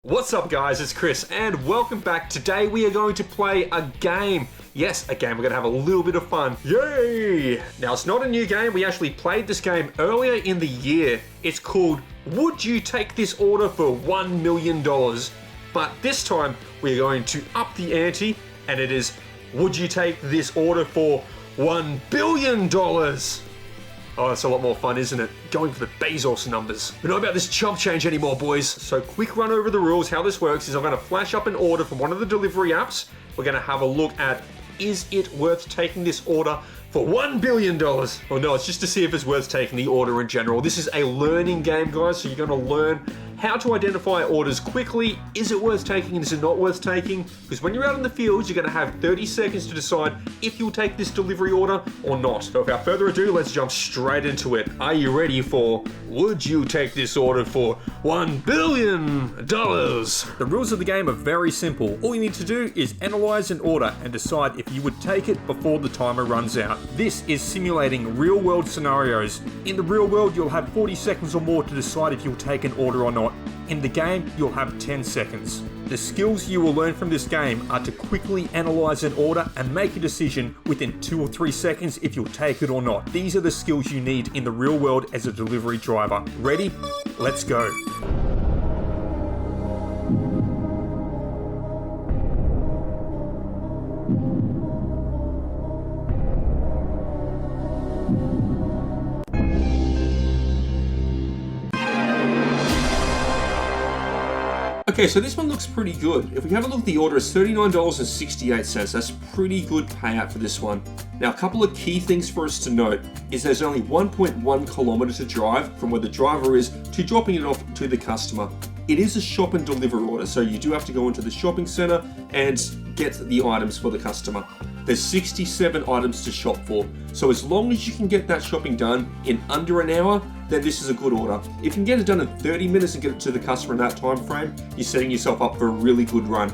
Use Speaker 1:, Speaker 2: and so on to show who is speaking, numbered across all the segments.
Speaker 1: What's up guys, it's Chris and welcome back. Today we are going to play a game. Yes, a game. We're going to have a little bit of fun. Yay! Now it's not a new game. We actually played this game earlier in the year. It's called Would You Take This Order for $1 Million? But this time we're going to up the ante and it is Would You Take This Order for $1 billion? Oh, that's a lot more fun, isn't it? Going for the Bezos numbers. We don't know about this chump change anymore, boys. So quick run over the rules. How this works is I'm going to flash up an order from one of the delivery apps. We're going to have a look at, is it worth taking this order for $1 billion? Well, no, it's just to see if it's worth taking the order in general. This is a learning game, guys, so you're going to learn how to identify orders quickly. Is it worth taking and is it not worth taking? Because when you're out in the fields, you're going to have 30 seconds to decide if you'll take this delivery order or not. So without further ado, let's jump straight into it. Are you ready for Would You Take This Order for $1 billion? The rules of the game are very simple. All you need to do is analyze an order and decide if you would take it before the timer runs out. This is simulating real world scenarios. In the real world, you'll have 40 seconds or more to decide if you'll take an order or not. In the game, you'll have 10 seconds. The skills you will learn from this game are to quickly analyze an order and make a decision within 2 or 3 seconds if you'll take it or not. These are the skills you need in the real world as a delivery driver. Ready? Let's go. Okay, so this one looks pretty good. If we have a look at the order, it's $39.68. That's pretty good payout for this one. Now, a couple of key things for us to note is there's only 1.1 kilometer to drive from where the driver is to dropping it off to the customer. It is a shop and deliver order, so you do have to go into the shopping center and get the items for the customer. There's 67 items to shop for, so as long as you can get that shopping done in under an hour, then this is a good order. If you can get it done in 30 minutes and get it to the customer in that time frame, you're setting yourself up for a really good run.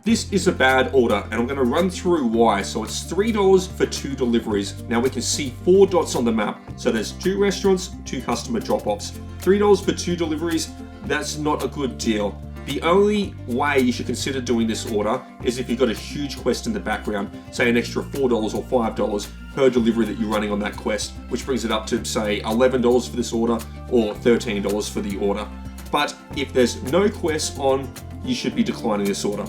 Speaker 1: This is a bad order, and I'm going to run through why. So it's $3 for 2 deliveries. Now we can see 4 dots on the map. So there's 2 restaurants, 2 customer drop-offs. $3 for 2 deliveries, that's not a good deal. The only way you should consider doing this order is if you've got a huge quest in the background, say an extra $4 or $5 per delivery that you're running on that quest, which brings it up to say $11 for this order or $13 for the order. But if there's no quests on, you should be declining this order.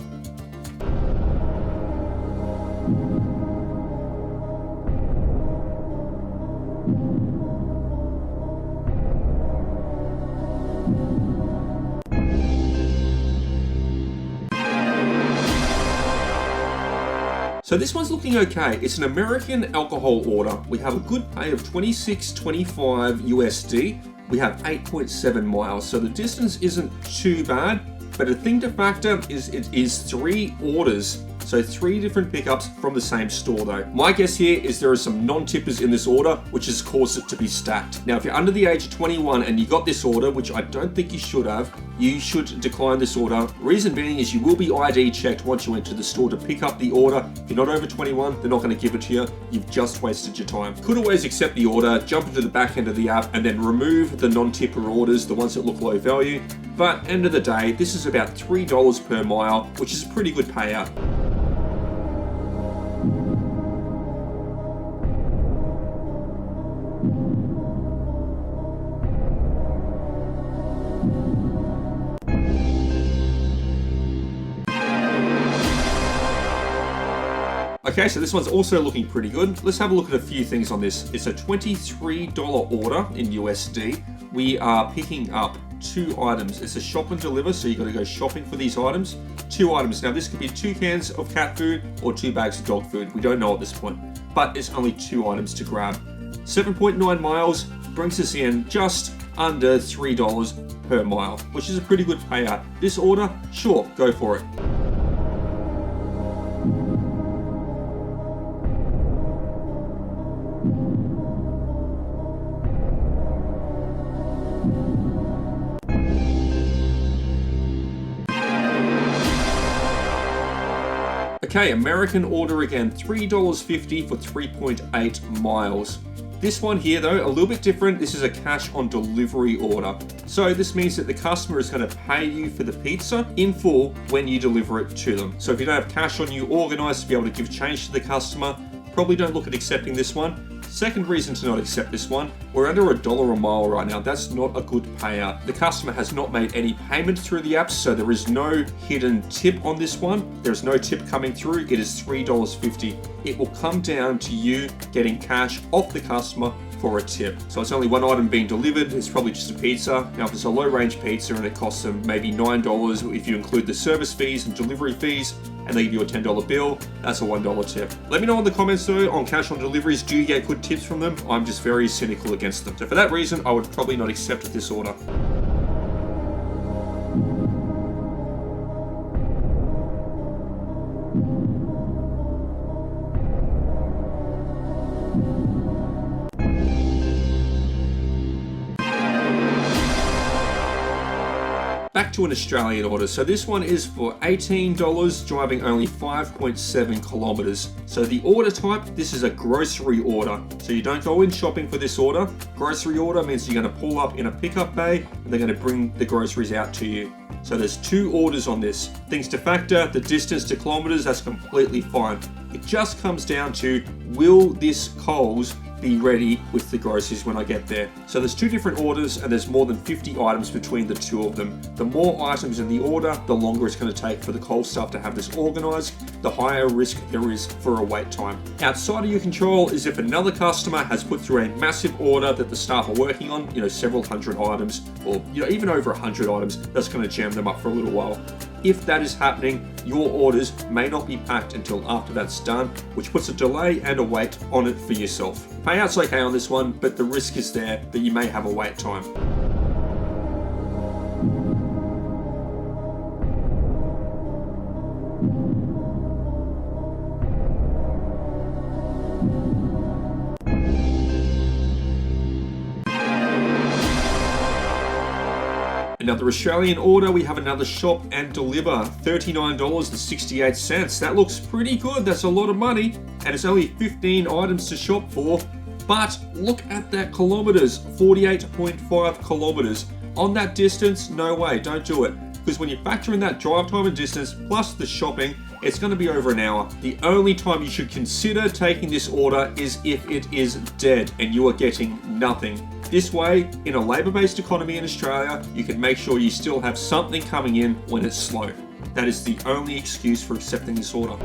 Speaker 1: So this one's looking okay. It's an American alcohol order. We have a good pay of $26.25 USD. We have 8.7 miles, so the distance isn't too bad. But the thing to factor is it is 3 orders. So 3 different pickups from the same store though. My guess here is there are some non-tippers in this order, which has caused it to be stacked. Now, if you're under the age of 21 and you got this order, which I don't think you should have, you should decline this order. Reason being is you will be ID checked once you enter the store to pick up the order. If you're not over 21, they're not going to give it to you. You've just wasted your time. Could always accept the order, jump into the back end of the app, and then remove the non-tipper orders, the ones that look low value. But end of the day, this is about $3 per mile, which is a pretty good payout. Okay, so this one's also looking pretty good. Let's have a look at a few things on this. It's a $23 order in USD. We are picking up 2 items. It's a shop and deliver, so you've got to go shopping for these items. 2 items. Now this could be 2 cans of cat food or 2 bags of dog food. We don't know at this point, but it's only 2 items to grab. 7.9 miles brings us in just under $3 per mile, which is a pretty good payout. This order, sure, go for it. Okay, American order again, $3.50 for 3.8 miles. This one here though, a little bit different. This is a cash on delivery order. So this means that the customer is going to pay you for the pizza in full when you deliver it to them. So if you don't have cash on you organized to be able to give change to the customer, probably don't look at accepting this one. Second reason to not accept this one, we're under $1 a mile right now. That's not a good payout. The customer has not made any payment through the app, so there is no hidden tip on this one. There's no tip coming through. It is $3.50. It will come down to you getting cash off the customer for a tip. So it's only one item being delivered. It's probably just a pizza. Now, if it's a low range pizza and it costs them maybe $9, if you include the service fees and delivery fees, and they give you a $10 bill, that's a $1 tip. Let me know in the comments though on cash on deliveries, do you get good tips from them? I'm just very cynical against them. So for that reason, I would probably not accept this order. Back to an Australian order. So this one is for $18, driving only 5.7 kilometers. So the order type, this is a grocery order. So you don't go in shopping for this order. Grocery order means you're going to pull up in a pickup bay and they're going to bring the groceries out to you. So there's two orders on this. Things to factor, the distance to kilometers, that's completely fine. It just comes down to, will this Coles be ready with the groceries when I get there? So there's two different orders and there's more than 50 items between the two of them. The more items in the order, the longer it's going to take for the Coles staff to have this organized, the higher risk there is for a wait time. Outside of your control is if another customer has put through a massive order that the staff are working on, several hundred items, or even over 100 items, that's going to jam them up for a little while. If that is happening, your orders may not be packed until after that's done, which puts a delay and a wait on it for yourself. Payout's okay on this one, but the risk is there that you may have a wait time. Another Australian order, we have another shop and deliver, $39.68. That looks pretty good. That's a lot of money, and it's only 15 items to shop for. But look at that kilometers, 48.5 kilometers. On that distance, no way, don't do it. Because when you factor in that drive time and distance, plus the shopping, it's going to be over an hour. The only time you should consider taking this order is if it is dead and you are getting nothing. This way, in a labour-based economy in Australia, you can make sure you still have something coming in when it's slow. That is the only excuse for accepting this order.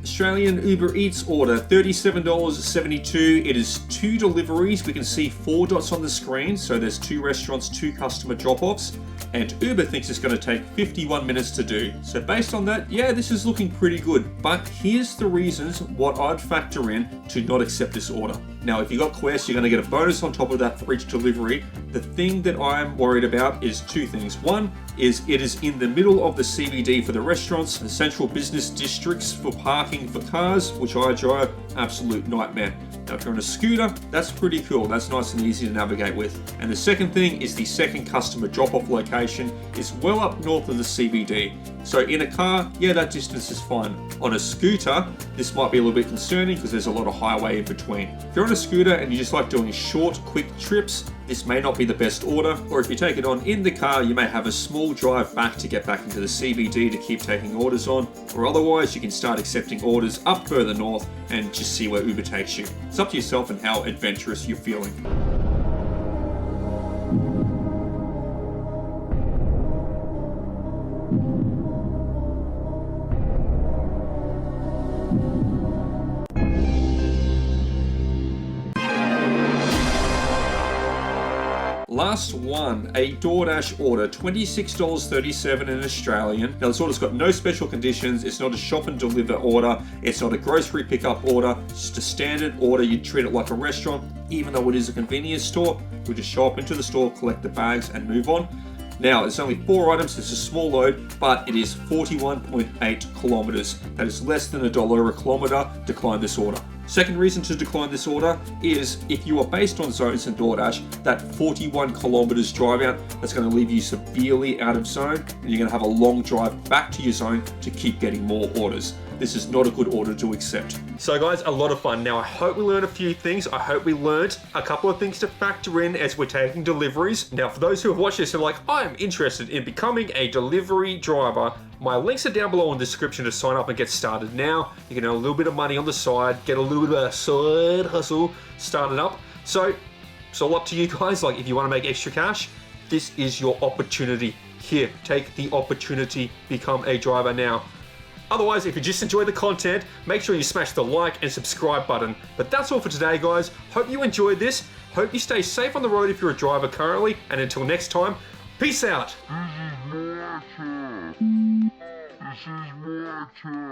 Speaker 1: Australian Uber Eats order, $37.72. It is 2 deliveries. We can see 4 dots on the screen. So there's 2 restaurants, 2 customer drop-offs. And Uber thinks it's going to take 51 minutes to do. So based on that, yeah, this is looking pretty good. But here's the reasons what I'd factor in to not accept this order. Now, if you got Quest, you're going to get a bonus on top of that for each delivery. The thing that I'm worried about is 2 things. One is it is in the middle of the CBD for the restaurants, the central business districts for parking for cars, which I drive, absolute nightmare. Now, if you're on a scooter, that's pretty cool. That's nice and easy to navigate with. And the second thing is the second customer drop-off location is well up north of the CBD. So in a car, yeah, that distance is fine. On a scooter, this might be a little bit concerning because there's a lot of highway in between. If you're on a scooter and you just like doing short, quick trips, this may not be the best order. Or if you take it on in the car, you may have a small drive back to get back into the CBD to keep taking orders on. Or otherwise, you can start accepting orders up further north and just see where Uber takes you. It's up to yourself and how adventurous you're feeling. Last one, a Doordash order, $26.37 in Australian. Now this order's got no special conditions, it's not a shop and deliver order, it's not a grocery pickup order, it's just a standard order. You treat it like a restaurant, even though it is a convenience store. We just show up into the store, collect the bags and move on. Now, it's only 4 items, it's a small load, but it is 41.8 kilometers. That is less than $1 a kilometer. Decline this order. Second reason to decline this order is if you are based on zones in DoorDash, that 41 kilometers drive out, that's going to leave you severely out of zone, and you're going to have a long drive back to your zone to keep getting more orders. This is not a good order to accept. So guys, a lot of fun. Now I hope we learned a few things. I hope we learned a couple of things to factor in as we're taking deliveries. Now for those who have watched this and are like, I'm interested in becoming a delivery driver, my links are down below in the description to sign up and get started now. You can earn a little bit of money on the side, get a little bit of a side hustle started up. So it's all up to you guys. Like if you want to make extra cash, this is your opportunity. Here, take the opportunity, become a driver now. Otherwise, if you just enjoy the content, make sure you smash the like and subscribe button. But that's all for today, guys. Hope you enjoyed this. Hope you stay safe on the road if you're a driver currently. And until next time, peace out. This is my turn.